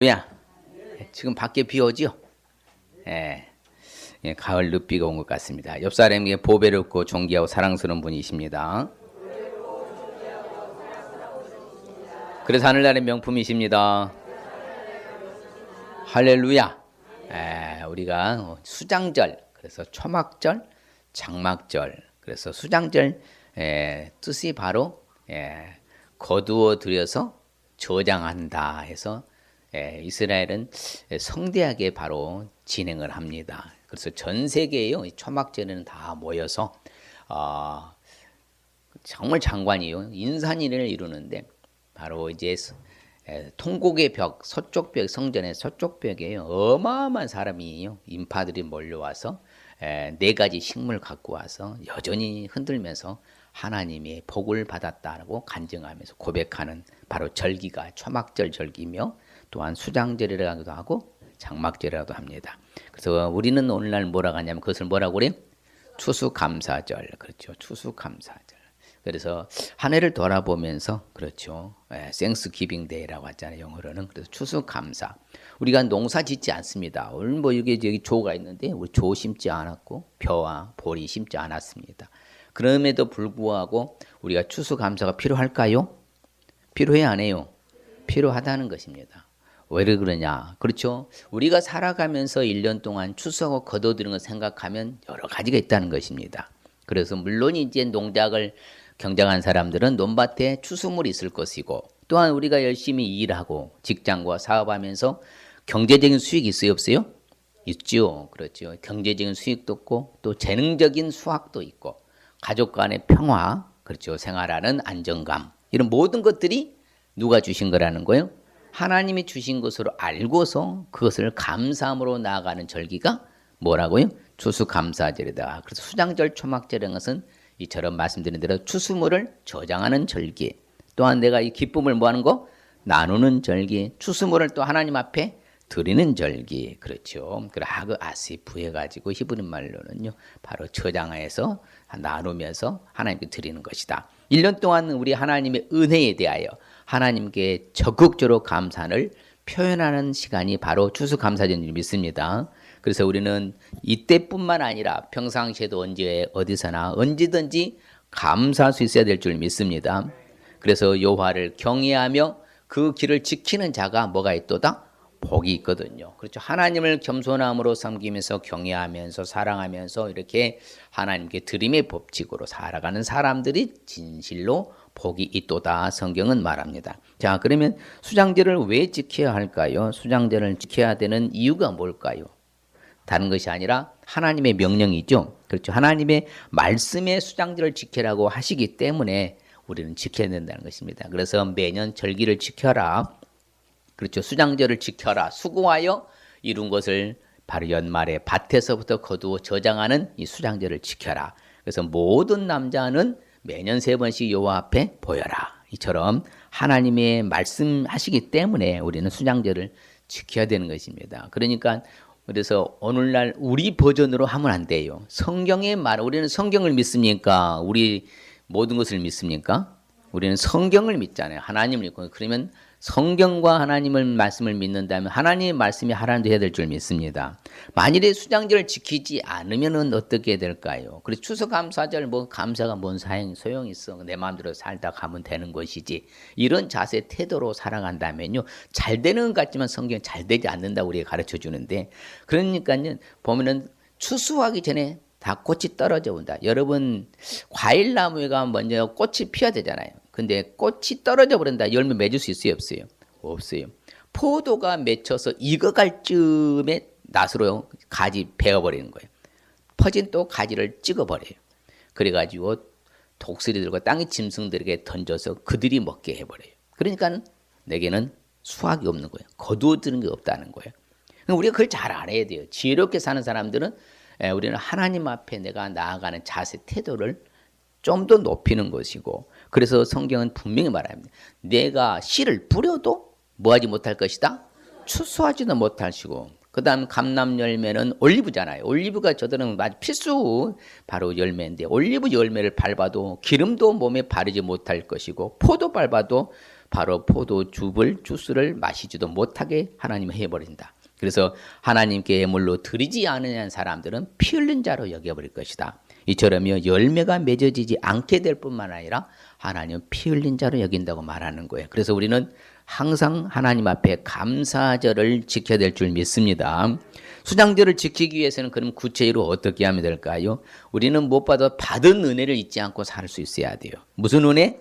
야, 지금 밖에 비 오지요? 예, 가을 늦비가 온 것 같습니다. 옆 사람에게 보배롭고 존귀하고 사랑스러운 분이십니다. 그래서 하늘나라의 명품이십니다. 할렐루야. 우리가 수장절, 그래서 초막절, 장막절, 그래서 수장절 뜻이 바로 거두어 들여서 저장한다 해서 이스라엘은 성대하게 바로 진행을 합니다. 그래서 전 세계에요 초막절에는 다 모여서 정말 장관이요 인산인해를 이루는데 바로 이제 통곡의 벽 서쪽 벽 성전의 서쪽 벽에 어마어마한 사람이요 인파들이 몰려와서 네 가지 식물 갖고 와서 여전히 흔들면서 하나님의 복을 받았다고 간증하면서 고백하는 바로 절기가 초막절 절기며 또한 수장절이라고도 하고 장막절이라고도 합니다. 그래서 우리는 오늘날 뭐라고 하냐면 그것을 뭐라고 그래요? 추수감사절. 그렇죠. 추수감사절. 그래서 한 해를 돌아보면서 그렇죠. 땡스기빙 데이라고 하잖아요. 영어로는. 그래서 추수감사. 우리가 농사 짓지 않습니다. 오늘 뭐 여기 조가 있는데 우리 조 심지 않았고 벼와 보리 심지 않았습니다. 그럼에도 불구하고 우리가 추수감사가 필요할까요? 필요해 안 해요? 필요하다는 것입니다. 왜 그러냐? 그렇죠. 우리가 살아가면서 1년 동안 추수하고 거둬들이는 걸 생각하면 여러 가지가 있다는 것입니다. 그래서 물론 이제 농작을 경작한 사람들은 논밭에 추수물이 있을 것이고 또한 우리가 열심히 일하고 직장과 사업하면서 경제적인 수익이 있어요? 없어요? 있죠. 그렇죠. 경제적인 수익도 있고 또 재능적인 수확도 있고 가족 간의 평화, 그렇죠. 생활하는 안정감 이런 모든 것들이 누가 주신 거라는 거예요? 하나님이 주신 것으로 알고서 그것을 감사함으로 나아가는 절기가 뭐라고요? 추수감사절이다. 그래서 수장절, 초막절이라는 것은 이처럼 말씀드린 대로 추수물을 저장하는 절기. 또한 내가 이 기쁨을 뭐하는 거? 나누는 절기. 추수물을 또 하나님 앞에 드리는 절기. 그렇죠. 그 하그 아시프 해가지고 히브리 말로는요. 바로 저장해서 나누면서 하나님께 드리는 것이다. 1년 동안 우리 하나님의 은혜에 대하여 하나님께 적극적으로 감사를 표현하는 시간이 바로 추수감사절인 줄 믿습니다. 그래서 우리는 이때뿐만 아니라 평상시에도 언제 어디서나 언제든지 감사할 수 있어야 될 줄 믿습니다. 그래서 여호와를 경외하며 그 길을 지키는 자가 뭐가 있도다? 복이 있거든요. 그렇죠. 하나님을 겸손함으로 섬기면서 경외하면서 사랑하면서 이렇게 하나님께 드림의 법칙으로 살아가는 사람들이 진실로 복이 있도다 성경은 말합니다. 자, 그러면 수장절을 왜 지켜야 할까요? 수장절을 지켜야 되는 이유가 뭘까요? 다른 것이 아니라 하나님의 명령이죠. 그렇죠. 하나님의 말씀의 수장절을 지키라고 하시기 때문에 우리는 지켜야 된다는 것입니다. 그래서 매년 절기를 지켜라. 그렇죠. 수장절을 지켜라. 수고하여 이룬 것을 바로 연말에 밭에서부터 거두어 저장하는 이 수장절을 지켜라. 그래서 모든 남자는 매년 3번씩 여호와 앞에 보여라. 이처럼 하나님의 말씀하시기 때문에 우리는 수장절을 지켜야 되는 것입니다. 그러니까 그래서 오늘날 우리 버전으로 하면 안 돼요. 성경의 말, 우리는 성경을 믿습니까? 우리 모든 것을 믿습니까? 우리는 성경을 믿잖아요. 하나님을 믿고. 그러면 성경과 하나님의 말씀을 믿는다면 하나님의 말씀이 하라는 대로 해야 될 줄 믿습니다. 만일에 수장절을 지키지 않으면 어떻게 될까요? 그래서 추수감사절 감사가 뭔 소용이 있어. 내 마음대로 살다 가면 되는 것이지. 이런 자세 태도로 살아간다면요. 잘 되는 것 같지만 성경은 잘 되지 않는다고 우리가 가르쳐 주는데 그러니까요. 보면은 추수하기 전에 다 꽃이 떨어져 온다. 여러분 과일나무가 먼저 꽃이 피어야 되잖아요. 근데 꽃이 떨어져 버린다. 열매 맺을 수 있어요? 없어요? 없어요. 포도가 맺혀서 익어갈 쯤에 낫으로 가지 베어버리는 거예요. 퍼진 또 가지를 찍어버려요. 그래가지고 독수리들과 땅의 짐승들에게 던져서 그들이 먹게 해버려요. 그러니까 내게는 수확이 없는 거예요. 거두어들은 게 없다는 거예요. 우리가 그걸 잘 알아야 돼요. 지혜롭게 사는 사람들은 우리는 하나님 앞에 내가 나아가는 자세 태도를 좀 더 높이는 것이고 그래서 성경은 분명히 말합니다. 내가 씨를 뿌려도 뭐하지 못할 것이다? 추수하지도 못하시고 그 다음 감람 열매는 올리브잖아요. 올리브가 저들은 아주 필수 바로 열매인데 올리브 열매를 밟아도 기름도 몸에 바르지 못할 것이고 포도 밟아도 바로 포도즙을 주스를 마시지도 못하게 하나님은 해버린다. 그래서 하나님께 예물로 드리지 않으려는 사람들은 피 흘린 자로 여겨버릴 것이다. 이처럼요 열매가 맺어지지 않게 될 뿐만 아니라 하나님은 피 흘린 자로 여긴다고 말하는 거예요. 그래서 우리는 항상 하나님 앞에 감사절을 지켜야 될 줄 믿습니다. 수장절을 지키기 위해서는 그럼 구체적으로 어떻게 하면 될까요? 우리는 무엇보다 받은 은혜를 잊지 않고 살 수 있어야 돼요. 무슨 은혜?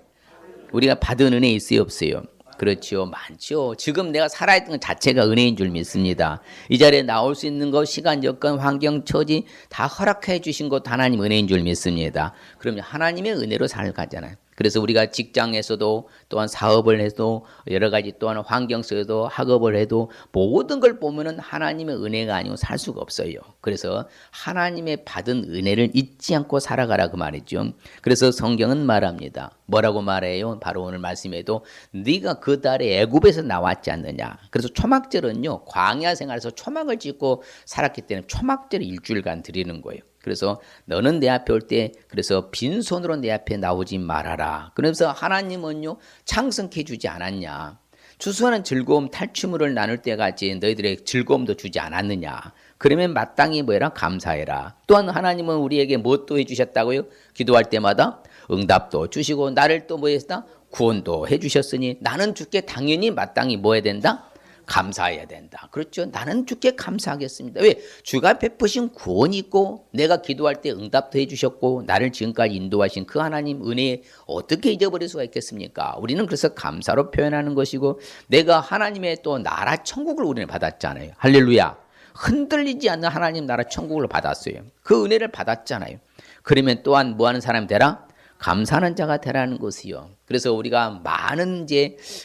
우리가 받은 은혜 있어요 없어요? 그렇죠. 많죠. 지금 내가 살아있던 것 자체가 은혜인 줄 믿습니다. 이 자리에 나올 수 있는 것, 시간, 여건, 환경, 처지 다 허락해 주신 것 하나님 은혜인 줄 믿습니다. 그러면 하나님의 은혜로 살아가잖아요. 그래서 우리가 직장에서도 또한 사업을 해도 여러 가지 또한 환경 속에도 학업을 해도 모든 걸 보면은 하나님의 은혜가 아니고 살 수가 없어요. 그래서 하나님의 받은 은혜를 잊지 않고 살아가라 그 말이죠. 그래서 성경은 말합니다. 뭐라고 말해요? 바로 오늘 말씀에도 네가 그 달에 애굽에서 나왔지 않느냐. 그래서 초막절은요 광야 생활에서 초막을 짓고 살았기 때문에 초막절을 일주일간 드리는 거예요. 그래서 너는 내 앞에 올 때 그래서 빈손으로 내 앞에 나오지 말아라. 그래서 하나님은요 창성케 주지 않았냐. 추수하는 즐거움 탈취물을 나눌 때까지 너희들에게 즐거움도 주지 않았느냐. 그러면 마땅히 뭐해라? 감사해라. 또한 하나님은 우리에게 무엇도 해주셨다고요? 기도할 때마다 응답도 주시고 나를 또 뭐 했다? 구원도 해주셨으니 나는 주께 당연히 마땅히 뭐 해야 된다? 감사해야 된다. 그렇죠. 나는 주께 감사하겠습니다. 왜? 주가 베푸신 구원이 있고 내가 기도할 때 응답도 해주셨고 나를 지금까지 인도하신 그 하나님 은혜에 어떻게 잊어버릴 수가 있겠습니까? 우리는 그래서 감사로 표현하는 것이고 내가 하나님의 또 나라 천국을 우리는 받았잖아요. 할렐루야. 흔들리지 않는 하나님 나라 천국을 받았어요. 그 은혜를 받았잖아요. 그러면 또한 뭐 하는 사람이 되라? 감사하는 자가 되라는 것이요. 그래서 우리가 많은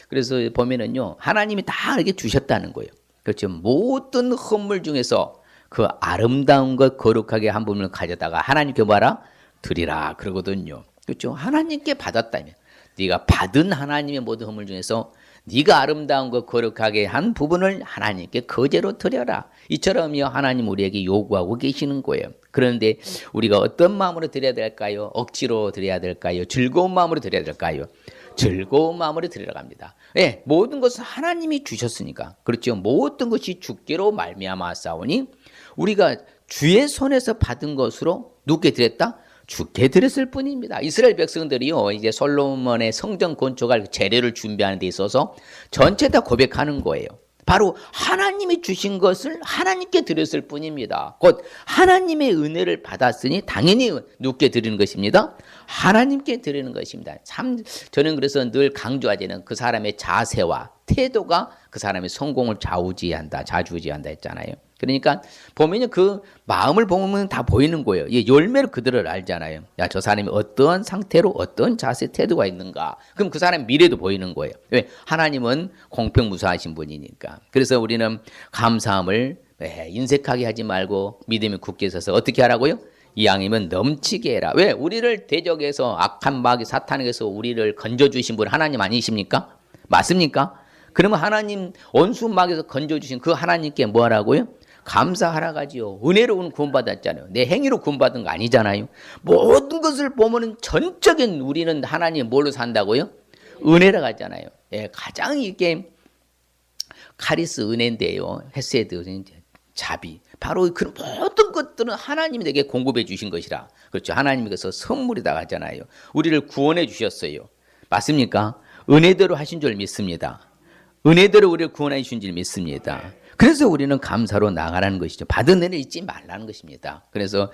그래서 보면은요, 하나님이 다 이렇게 주셨다는 거예요. 그렇죠. 모든 헌물 중에서 그 아름다운 것 거룩하게 한 부분을 가져다가 하나님께 뭐하라? 드리라. 그러거든요. 그렇죠. 하나님께 받았다면, 네가 받은 하나님의 모든 헌물 중에서 네가 아름다운 것 거룩하게 한 부분을 하나님께 거제로 드려라. 이처럼요 하나님 우리에게 요구하고 계시는 거예요. 그런데 우리가 어떤 마음으로 드려야 될까요? 억지로 드려야 될까요? 즐거운 마음으로 드려야 될까요? 즐거운 마음으로 드리러 갑니다. 예, 모든 것은 하나님이 주셨으니까. 그렇죠. 모든 것이 주께로 말미암아 싸우니 우리가 주의 손에서 받은 것으로 누구께 드렸다? 주께 드렸을 뿐입니다. 이스라엘 백성들이요, 이제 솔로몬의 성전 건축할 재료를 준비하는 데 있어서 전체 다 고백하는 거예요. 바로 하나님이 주신 것을 하나님께 드렸을 뿐입니다. 곧 하나님의 은혜를 받았으니 당연히 누구께 드리는 것입니다. 하나님께 드리는 것입니다. 참 저는 그래서 늘 강조하지는 그 사람의 자세와 태도가 그 사람의 성공을 좌우지한다 했잖아요. 그러니까 보면요 그 마음을 보면 다 보이는 거예요. 이 열매를 그들을 알잖아요. 야, 저 사람이 어떠한 상태로 어떤 자세 태도가 있는가. 그럼 그 사람의 미래도 보이는 거예요. 왜? 하나님은 공평무사하신 분이니까. 그래서 우리는 감사함을 인색하게 하지 말고 믿음이 굳게 서서 어떻게 하라고요? 이왕이면 넘치게 해라. 왜? 우리를 대적해서 악한 마귀 사탄에게서 우리를 건져주신 분 하나님 아니십니까? 맞습니까? 그러면 하나님 원수 마귀에서 건져주신 그 하나님께 뭐 하라고요? 감사하라 가지요. 은혜로 구원받았잖아요. 내 행위로 구원받은 거 아니잖아요. 모든 것을 보면은 전적인 우리는 하나님 뭘로 산다고요? 은혜라 하잖아요. 예, 가장 이게 카리스 은혜인데요. 헤세드 자비. 바로 그런 모든 것들은 하나님이 내게 공급해 주신 것이라. 그렇죠. 하나님께서 선물이다 하잖아요. 우리를 구원해 주셨어요. 맞습니까? 은혜대로 하신 줄 믿습니다. 은혜대로 우리를 구원해 주신 줄 믿습니다. 그래서 우리는 감사로 나가라는 것이죠. 받은 은혜를 잊지 말라는 것입니다. 그래서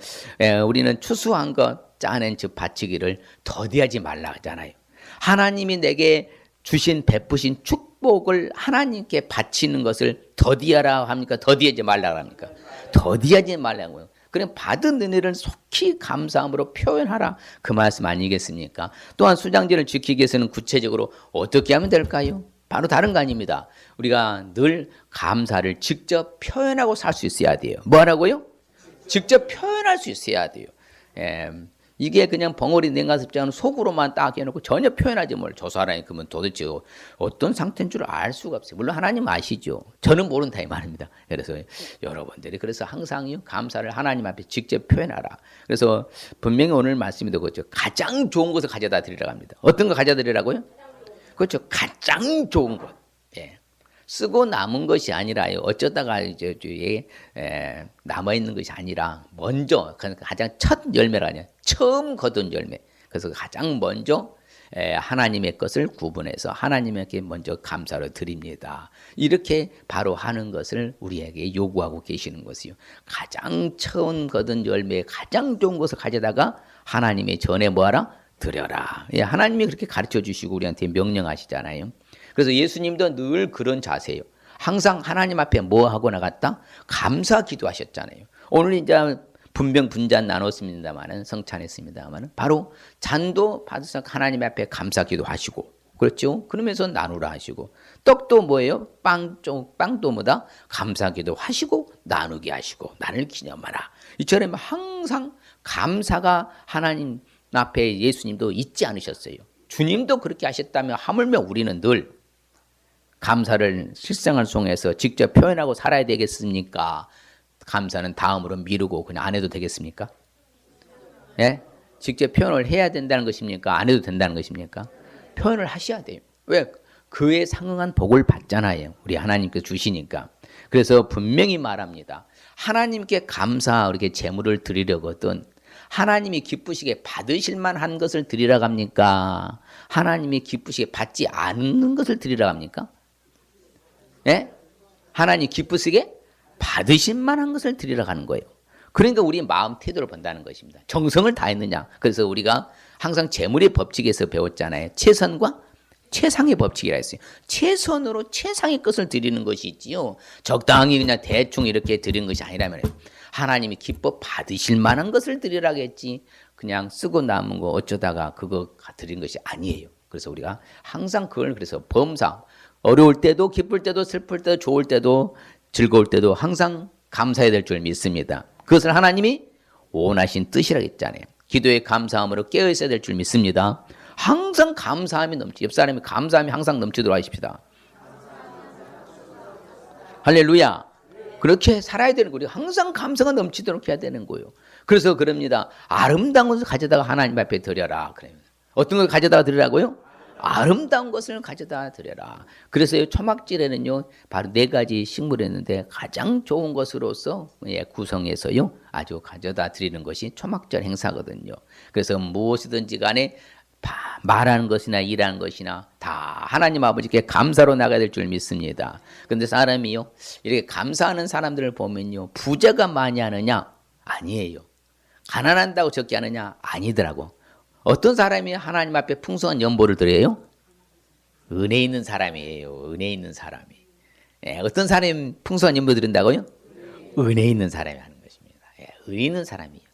우리는 추수한 것 짜낸 즉 바치기를 더디하지 말라 하잖아요. 하나님이 내게 주신 베푸신 축복을 하나님께 바치는 것을 더디하라 합니까? 더디하지 말라 합니까? 더디하지 말라고요. 그냥 받은 은혜를 속히 감사함으로 표현하라. 그 말씀 아니겠습니까? 또한 수장제를 지키기 위해서는 구체적으로 어떻게 하면 될까요? 바로 다른 거 아닙니다. 우리가 늘 감사를 직접 표현하고 살 수 있어야 돼요. 뭐 하라고요? 직접 표현할 수 있어야 돼요. 이게 그냥 벙어리 냉가습지 않은 속으로만 딱 해놓고 전혀 표현하지 뭘. 저 사람이 그러면 도대체 어떤 상태인 줄 알 수가 없어요. 물론 하나님 아시죠. 저는 모른다 이 말입니다. 그래서 여러분들이 그래서 항상 감사를 하나님 앞에 직접 표현하라. 그래서 분명히 오늘 말씀에도 그렇죠. 가장 좋은 것을 가져다 드리라고 합니다. 어떤 거 가져다 드리라고요? 그렇죠. 가장 좋은 것. 예. 쓰고 남은 것이 아니라요. 어쩌다가 이제 남아 있는 것이 아니라 먼저 가장 첫 열매가 아니야. 처음 거둔 열매. 그래서 가장 먼저 하나님의 것을 구분해서 하나님에게 먼저 감사를 드립니다. 이렇게 바로 하는 것을 우리에게 요구하고 계시는 것이요. 가장 처음 거둔 열매, 가장 좋은 것을 가져다가 하나님의 전에 뭐하라? 드려라. 예, 하나님이 그렇게 가르쳐 주시고 우리한테 명령하시잖아요. 그래서 예수님도 늘 그런 자세예요. 항상 하나님 앞에 뭐 하고 나갔다? 감사 기도하셨잖아요. 오늘 이제 분잔 나눴습니다만은 성찬했습니다만은 바로 잔도 받으셔서 하나님 앞에 감사 기도하시고 그렇죠? 그러면서 나누라 하시고 떡도 뭐예요? 빵도 뭐다? 감사 기도하시고 나누게 하시고 나를 기념하라. 이처럼 항상 감사가 하나님 앞에 예수님도 잊지 않으셨어요. 주님도 그렇게 하셨다면 하물며 우리는 늘 감사를 실생활 속에서 직접 표현하고 살아야 되겠습니까? 감사는 다음으로 미루고 그냥 안 해도 되겠습니까? 예? 직접 표현을 해야 된다는 것입니까? 안 해도 된다는 것입니까? 표현을 하셔야 돼요. 왜? 그에 상응한 복을 받잖아요. 우리 하나님께 주시니까. 그래서 분명히 말합니다. 하나님께 감사 이렇게 제물을 드리려거든 하나님이 기쁘시게 받으실 만한 것을 드리라고 합니까? 하나님이 기쁘시게 받지 않는 것을 드리라고 합니까? 예? 하나님 기쁘시게 받으실 만한 것을 드리라고 하는 거예요. 그러니까 우리 마음 태도를 본다는 것입니다. 정성을 다했느냐. 그래서 우리가 항상 재물의 법칙에서 배웠잖아요. 최선과 최상의 법칙이라 했어요. 최선으로 최상의 것을 드리는 것이 있지요. 적당히 그냥 대충 이렇게 드리는 것이 아니라면 하나님이 기뻐 받으실 만한 것을 드리라고 했지 그냥 쓰고 남은 거 어쩌다가 그거 드린 것이 아니에요. 그래서 우리가 항상 그걸 그래서 범사 어려울 때도 기쁠 때도 슬플 때도 좋을 때도 즐거울 때도 항상 감사해야 될 줄 믿습니다. 그것을 하나님이 원하신 뜻이라고 했잖아요. 기도의 감사함으로 깨어 있어야 될 줄 믿습니다. 항상 감사함이 옆 사람이 감사함이 항상 넘치도록 하십시다. 할렐루야. 그렇게 살아야 되는 거예요. 항상 감사가 넘치도록 해야 되는 거예요. 그래서 그럽니다. 아름다운 것을 가져다가 하나님 앞에 드려라. 그래요. 어떤 걸 가져다가 드리라고요? 아름다운 것을 가져다 드려라. 그래서 초막절에는요, 바로 4가지 식물이 있는데 가장 좋은 것으로서 구성해서요, 아주 가져다 드리는 것이 초막절 행사거든요. 그래서 무엇이든지 간에 말하는 것이나 일하는 것이나 다 하나님 아버지께 감사로 나가야 될 줄 믿습니다. 그런데 사람이요, 이렇게 감사하는 사람들을 보면요, 부자가 많이 하느냐? 아니에요. 가난한다고 적게 하느냐? 아니더라고. 어떤 사람이 하나님 앞에 풍성한 연보를 드려요? 은혜 있는 사람이에요. 은혜 있는 사람이. 예, 어떤 사람이 풍성한 연보 드린다고요? 은혜 있는 사람이 하는 것입니다. 예, 은혜 있는 사람이에요.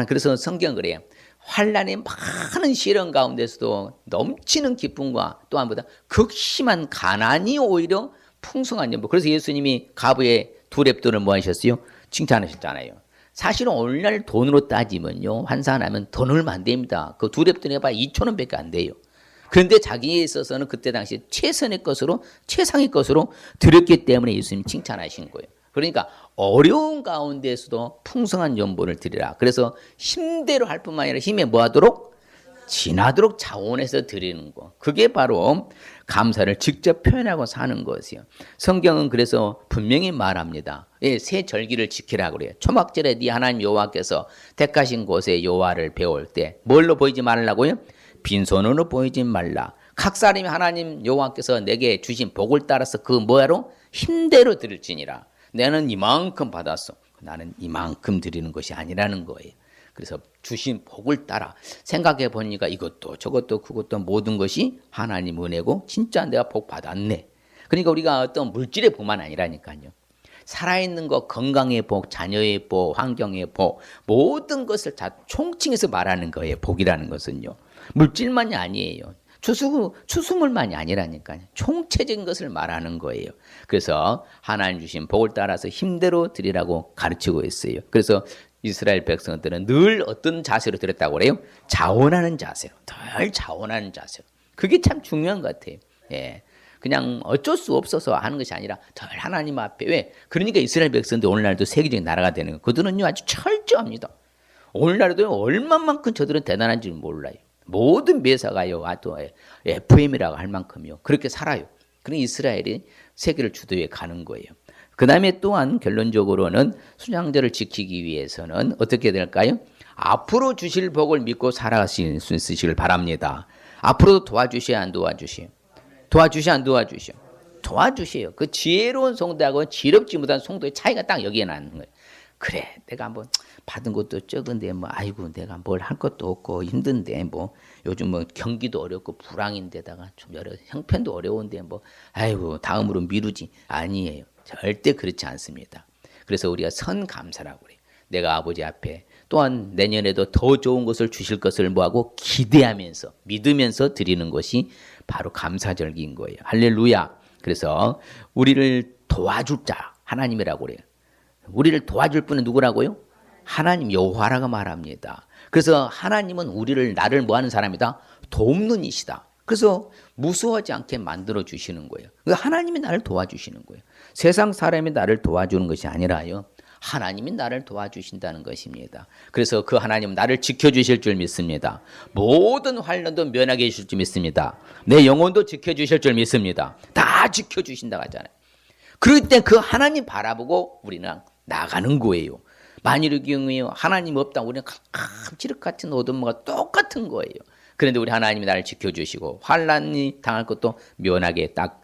그래서 성경 그래요. 환난의 많은 시련 가운데서도 넘치는 기쁨과 또한 보다 극심한 가난이 오히려 풍성한 연보. 그래서 예수님이 가부의 2렙돈을 뭐 하셨어요? 칭찬하셨잖아요. 사실은 오늘날 돈으로 따지면요, 환산하면 돈 얼마 안 됩니다. 그 2렙돈이 해봐야 2,000원밖에 안 돼요. 그런데 자기에 있어서는 그때 당시 최선의 것으로, 최상의 것으로 드렸기 때문에 예수님 칭찬하신 거예요. 그러니까 어려운 가운데서도 풍성한 연보를 드리라. 그래서 힘대로 할 뿐만 아니라 힘에 뭐하도록? 지나도록 자원해서 드리는 거. 그게 바로 감사를 직접 표현하고 사는 것이요. 성경은 그래서 분명히 말합니다. 예, 새 절기를 지키라 그래요. 초막절에 네 하나님 여호와께서 택하신 곳에 여호와를 배울 때 뭘로 보이지 말라고요? 빈손으로 보이지 말라. 각 사람이 하나님 여호와께서 내게 주신 복을 따라서 그 뭐야로? 힘대로 드릴지니라. 나는 이만큼 받았어. 나는 이만큼 드리는 것이 아니라는 거예요. 그래서 주신 복을 따라 생각해 보니까 이것도 저것도 그것도 모든 것이 하나님 은혜고 진짜 내가 복 받았네. 그러니까 우리가 어떤 물질의 복만 아니라니까요. 살아있는 것, 건강의 복, 자녀의 복, 환경의 복, 모든 것을 다 총칭해서 말하는 거예요. 복이라는 것은요. 물질만이 아니에요. 추수물만이 아니라니까요. 총체적인 것을 말하는 거예요. 그래서 하나님 주신 복을 따라서 힘대로 드리라고 가르치고 있어요. 그래서 이스라엘 백성들은 늘 어떤 자세로 들었다고 그래요? 자원하는 자세로, 늘 자원하는 자세로. 그게 참 중요한 것 같아요. 예. 그냥 어쩔 수 없어서 하는 것이 아니라 늘 하나님 앞에. 왜? 그러니까 이스라엘 백성들 오늘날도 세계적인 나라가 되는 거예요. 그들은요 아주 철저합니다. 오늘날도 얼마만큼 저들은 대단한지 몰라요. 모든 매사가요, 또 FM이라고 할 만큼요. 그렇게 살아요. 그러니 이스라엘이 세계를 주도해 가는 거예요. 그 다음에 또한 결론적으로는 순양절을 지키기 위해서는 어떻게 될까요? 앞으로 주실 복을 믿고 살아가실 수 있으시길 바랍니다. 앞으로도 도와주셔야 안 도와주셔요? 도와주셔야 안 도와주셔요? 도와주셔요. 그 지혜로운 성도하고 지럽지 못한 성도의 차이가 딱 여기에 나는 거예요. 그래, 내가 한번 받은 것도 적은데 아이고 내가 뭘 할 것도 없고 힘든데 요즘 경기도 어렵고 불황인데다가 좀 여러 형편도 어려운데 아이고 다음으로 미루지. 아니에요. 절대 그렇지 않습니다. 그래서 우리가 선감사라고 그래요. 내가 아버지 앞에 또한 내년에도 더 좋은 것을 주실 것을 뭐하고 기대하면서 믿으면서 드리는 것이 바로 감사절기인 거예요. 할렐루야. 그래서 우리를 도와줄 자 하나님이라고 그래요. 우리를 도와줄 분은 누구라고요? 하나님 여호와라고 말합니다. 그래서 하나님은 나를 뭐하는 사람이다? 돕는 이시다. 그래서 무서워하지 않게 만들어 주시는 거예요. 하나님이 나를 도와주시는 거예요. 세상 사람이 나를 도와주는 것이 아니라요. 하나님이 나를 도와주신다는 것입니다. 그래서 그 하나님은 나를 지켜주실 줄 믿습니다. 모든 환난도 면하게 해주실 줄 믿습니다. 내 영혼도 지켜주실 줄 믿습니다. 다 지켜주신다고 하잖아요. 그럴 때 그 하나님 바라보고 우리는 나가는 거예요. 만일의 경우에 하나님 없다 우리는 깜지륵 같은 어둠과 똑같은 거예요. 그런데 우리 하나님이 나를 지켜주시고 환난이 당할 것도 면하게 딱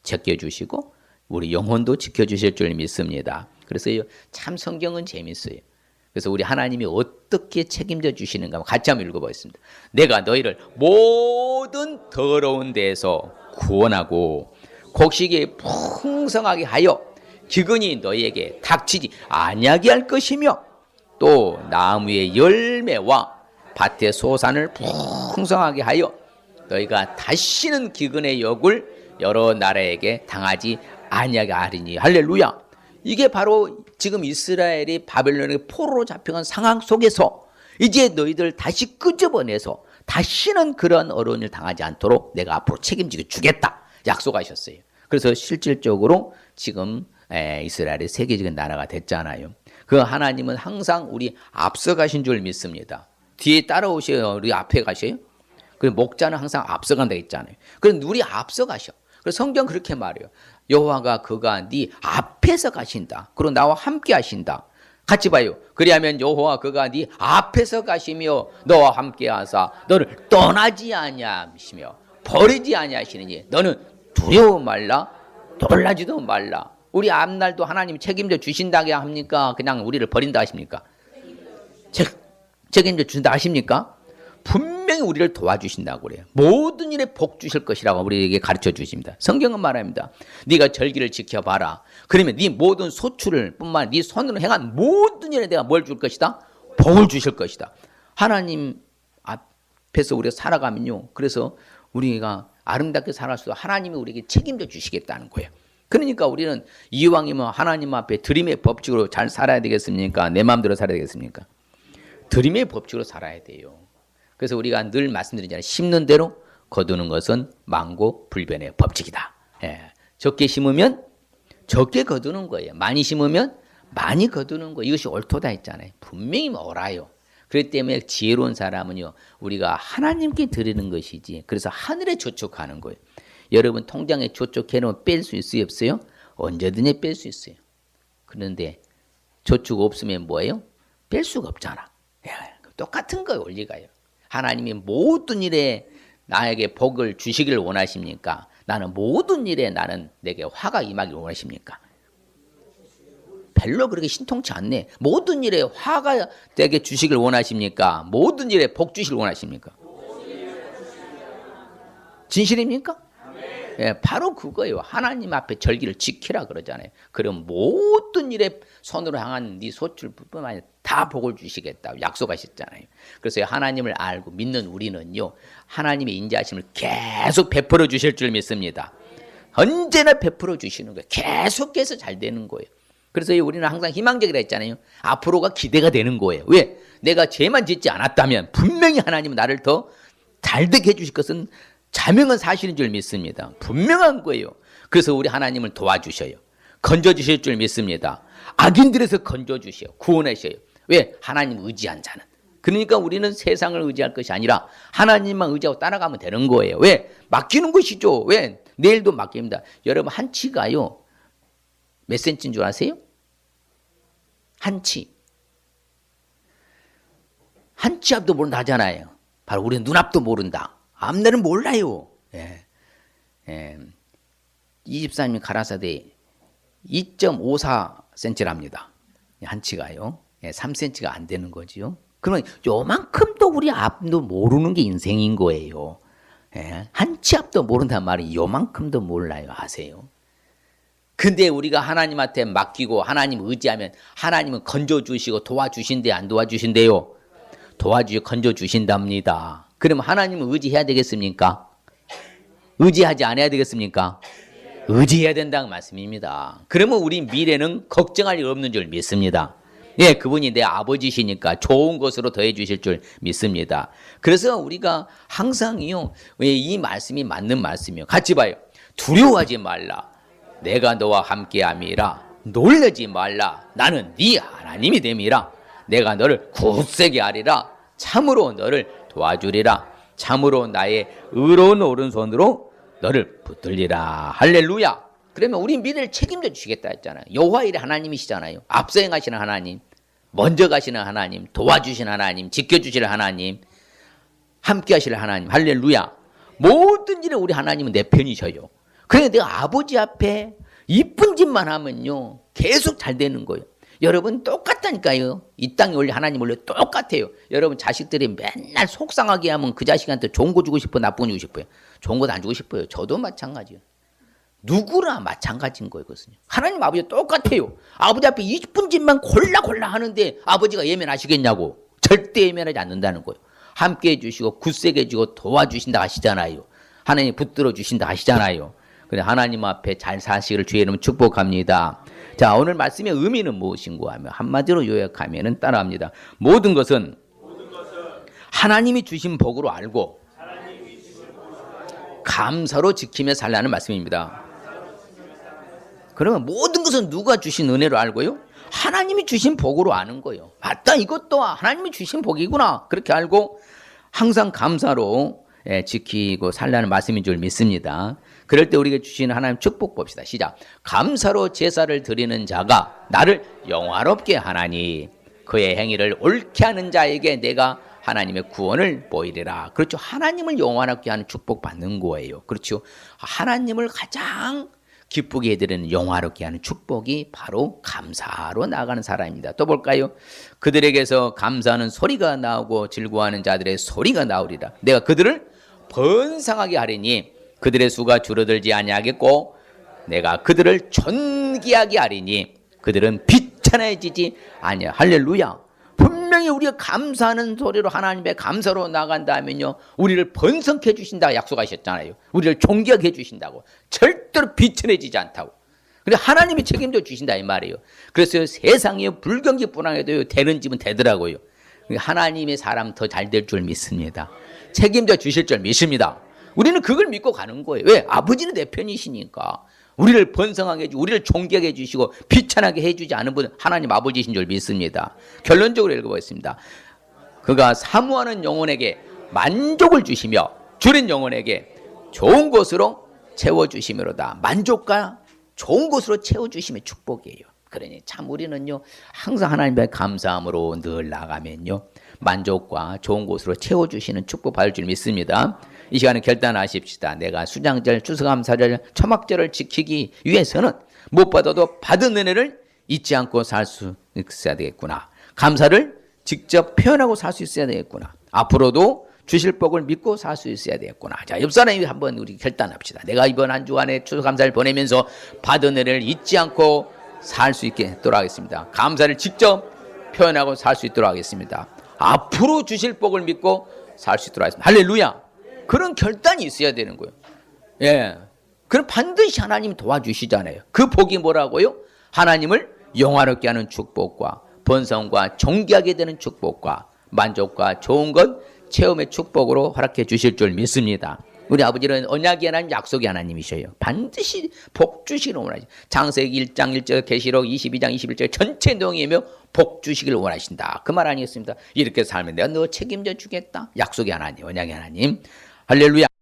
제껴주시고 우리 영혼도 지켜주실 줄 믿습니다. 그래서 참 성경은 재밌어요. 그래서 우리 하나님이 어떻게 책임져 주시는가 같이 한번 읽어보겠습니다. 내가 너희를 모든 더러운 데에서 구원하고 곡식이 풍성하게 하여 기근이 너희에게 닥치지 아니하게 할 것이며 또 나무의 열매와 밭의 소산을 풍성하게 하여 너희가 다시는 기근의 역을 여러 나라에게 당하지 아니하게 하리니. 할렐루야. 이게 바로 지금 이스라엘이 바벨론의 포로로 잡혀간 상황 속에서 이제 너희들 다시 끄집어내서 다시는 그런 어려운 일 당하지 않도록 내가 앞으로 책임지게 주겠다 약속하셨어요. 그래서 실질적으로 지금 이스라엘이 세계적인 나라가 됐잖아요. 그 하나님은 항상 우리 앞서가신 줄 믿습니다. 뒤에 따라오셔요? 우리 앞에 가셔요? 그 목자는 항상 앞서간다 했잖아요. 그럼 우리 앞서가셔. 그래서 성경 그렇게 말해요. 여호와가 그가 네 앞에서 가신다. 그리고 나와 함께 하신다. 같이 봐요. 그리하면 여호와 그가 네 앞에서 가시며 너와 함께 하사 너를 떠나지 아니하시며 버리지 아니하시느니 너는 두려워 말라 놀라지도 말라. 우리 앞날도 하나님 책임져 주신다고 합니까? 그냥 우리를 버린다 하십니까? 책임져 주신다 하십니까? 분명히 우리를 도와주신다고 그래요. 모든 일에 복 주실 것이라고 우리에게 가르쳐 주십니다. 성경은 말합니다. 네가 절기를 지켜봐라. 그러면 네 모든 소출을 뿐만 네 손으로 행한 모든 일에 내가 뭘 줄 것이다? 복을 주실 것이다. 하나님 앞에서 우리가 살아가면요. 그래서 우리가 아름답게 살아갈 수 하나님이 우리에게 책임져 주시겠다는 거예요. 그러니까 우리는 이왕이면 하나님 앞에 드림의 법칙으로 잘 살아야 되겠습니까? 내 마음대로 살아야 되겠습니까? 드림의 법칙으로 살아야 돼요. 그래서 우리가 늘 말씀드리잖아요. 심는 대로 거두는 것은 만고불변의 법칙이다. 적게 심으면 적게 거두는 거예요. 많이 심으면 많이 거두는 거예요. 이것이 옳도다 했잖아요. 분명히 옳아요. 그렇기 때문에 지혜로운 사람은요. 우리가 하나님께 드리는 것이지. 그래서 하늘에 저촉하는 거예요. 여러분 통장에 저촉해놓으면 뺄 수 있어요? 없어요? 언제든지 뺄 수 있어요. 그런데 저축 없으면 뭐예요? 뺄 수가 없잖아. 똑같은 거예요. 원리가요. 하나님이 모든 일에 나에게 복을 주시기를 원하십니까? 나는 모든 일에 내게 화가 임하기를 원하십니까? 별로 그렇게 신통치 않네. 모든 일에 화가 되게 주시길 원하십니까? 모든 일에 복 주시길 원하십니까? 진실입니까? 바로 그거예요. 하나님 앞에 절기를 지키라 그러잖아요. 그럼 모든 일에 손으로 향한 네 소출뿐만 아니라 다 복을 주시겠다고 약속하셨잖아요. 그래서 하나님을 알고 믿는 우리는요. 하나님의 인자하심을 계속 베풀어 주실 줄 믿습니다. 언제나 베풀어 주시는 거예요. 계속해서 잘 되는 거예요. 그래서 우리는 항상 희망적이라 했잖아요. 앞으로가 기대가 되는 거예요. 왜? 내가 죄만 짓지 않았다면 분명히 하나님은 나를 더 잘되게 해주실 것은 자명한 사실인 줄 믿습니다. 분명한 거예요. 그래서 우리 하나님을 도와주셔요. 건져주실 줄 믿습니다. 악인들에서 건져주셔요. 구원하셔요. 왜? 하나님 의지한 자는. 그러니까 우리는 세상을 의지할 것이 아니라 하나님만 의지하고 따라가면 되는 거예요. 왜? 맡기는 것이죠. 왜? 내일도 맡깁니다. 여러분 한치가요. 몇 센치인 줄 아세요? 한치. 한치 앞도 모른다잖아요. 바로 우리는 눈앞도 모른다. 앞날은 몰라요. 예. 24님 가라사대 2.54cm랍니다. 한치가요. 3cm가 안 되는 거지요. 그러면 요만큼도 우리 앞도 모르는 게 인생인 거예요. 한치 앞도 모른단 말이 요만큼도 몰라요. 아세요? 근데 우리가 하나님한테 맡기고 하나님 의지하면 하나님은 건져주시고 도와주신대 안 도와주신대요? 도와주시고 건져주신답니다. 그럼 하나님은 의지해야 되겠습니까? 의지하지 않아야 되겠습니까? 의지해야 된다는 말씀입니다. 그러면 우리 미래는 걱정할 일 없는 줄 믿습니다. 예, 그분이 내 아버지시니까 좋은 것으로 더해 주실 줄 믿습니다. 그래서 우리가 항상요, 이 말씀이 맞는 말씀이요. 같이 봐요. 두려워하지 말라. 내가 너와 함께함이라. 놀라지 말라. 나는 네 하나님이 됨이라. 내가 너를 굳세게 하리라. 참으로 너를 도와주리라. 참으로 나의 의로운 오른손으로 너를 붙들리라. 할렐루야. 그러면 우리 미래를 책임져 주시겠다 했잖아요. 여호와의 하나님이시잖아요. 앞서 행하시는 하나님, 먼저 가시는 하나님, 도와주시는 하나님, 지켜주시는 하나님, 함께 하시는 하나님. 할렐루야. 모든 일에 우리 하나님은 내 편이셔요. 그러니까 내가 아버지 앞에 이쁜 짓만 하면요 계속 잘 되는 거예요. 여러분 똑같다니까요. 이 땅에 원래 하나님 원래 똑같아요. 여러분 자식들이 맨날 속상하게 하면 그 자식한테 좋은 거 주고 싶어, 나쁜 거 주고 싶어요? 좋은 거 안 주고 싶어요. 저도 마찬가지예요. 누구나 마찬가지인 거예요. 그것은요. 하나님 아버지 똑같아요. 아버지 앞에 이쁜 짓만 골라 하는데 아버지가 예면하시겠냐고. 절대 예면하지 않는다는 거예요. 함께 해주시고 굳세게 해주고 도와주신다 하시잖아요. 하나님 붙들어 주신다 하시잖아요. 그래 하나님 앞에 잘 사시기를 주의 이름으로 축복합니다. 자, 오늘 말씀의 의미는 무엇인가 하면 한마디로 요약하면은 따라합니다. 모든 것은 하나님이 주신 복으로 알고 감사로 지키며 살라는 말씀입니다. 그러면 모든 것은 누가 주신 은혜로 알고요? 하나님이 주신 복으로 아는 거예요. 맞다, 이것도 하나님이 주신 복이구나. 그렇게 알고 항상 감사로 지키고 살라는 말씀인 줄 믿습니다. 그럴 때 우리에게 주시는 하나님 축복 봅시다. 시작. 감사로 제사를 드리는 자가 나를 영화롭게 하나니 그의 행위를 옳게 하는 자에게 내가 하나님의 구원을 보이리라. 그렇죠. 하나님을 영화롭게 하는 축복 받는 거예요. 그렇죠. 하나님을 가장 기쁘게 해드리는 영화롭게 하는 축복이 바로 감사로 나가는 사람입니다. 또 볼까요? 그들에게서 감사하는 소리가 나오고 즐거워하는 자들의 소리가 나오리라. 내가 그들을 번성하게 하리니 그들의 수가 줄어들지 아니하겠고 내가 그들을 존귀하게 하리니 그들은 비천해지지 아니하. 할렐루야. 분명히 우리가 감사하는 소리로 하나님의 감사로 나간다면요 우리를 번성케 해주신다고 약속하셨잖아요. 우리를 존귀하게 해주신다고. 절대로 비천해지지 않다고. 근데 하나님이 책임져 주신다 이 말이에요. 그래서 세상에 불경기 불황해도 되는 집은 되더라고요. 하나님의 사람 더 잘 될 줄 믿습니다. 책임져 주실 줄 믿습니다. 우리는 그걸 믿고 가는 거예요. 왜? 아버지는 내 편이시니까. 우리를 번성하게 해주고 우리를 존귀하게 해주시고 비천하게 해주지 않은 분은 하나님 아버지신 줄 믿습니다. 결론적으로 읽어보겠습니다. 그가 사모하는 영혼에게 만족을 주시며 줄인 영혼에게 좋은 것으로 채워주시므로다. 만족과 좋은 것으로 채워주심의 축복이에요. 그러니 참 우리는요 항상 하나님의 감사함으로 늘 나가면요 만족과 좋은 것으로 채워주시는 축복 받을 줄 믿습니다. 이 시간에 결단하십시다. 내가 수장절, 추수감사절, 초막절을 지키기 위해서는 무엇보다도 받은 은혜를 잊지 않고 살 수 있어야 되겠구나. 감사를 직접 표현하고 살 수 있어야 되겠구나. 앞으로도 주실 복을 믿고 살 수 있어야 되겠구나. 자, 옆 사람이 한번 우리 결단합시다. 내가 이번 한 주간에 추수감사를 보내면서 받은 은혜를 잊지 않고 살 수 있도록 하겠습니다. 감사를 직접 표현하고 살 수 있도록 하겠습니다. 앞으로 주실 복을 믿고 살 수 있도록 하겠습니다. 할렐루야. 그런 결단이 있어야 되는 거예요. 예. 그럼 반드시 하나님이 도와주시잖아요. 그 복이 뭐라고요? 하나님을 영화롭게 하는 축복과 번성과 존귀하게 되는 축복과 만족과 좋은 것 체험의 축복으로 허락해 주실 줄 믿습니다. 우리 아버지는 언약의 하나님, 약속의 하나님이셔요. 반드시 복 주시기를 원하시죠. 창세기 1장 1절, 계시록 22장 21절 전체 내용이며 복 주시기를 원하신다. 그 말 아니겠습니다. 이렇게 살면 내가 너 책임져 주겠다. 약속의 하나님, 언약의 하나님. 할렐루야.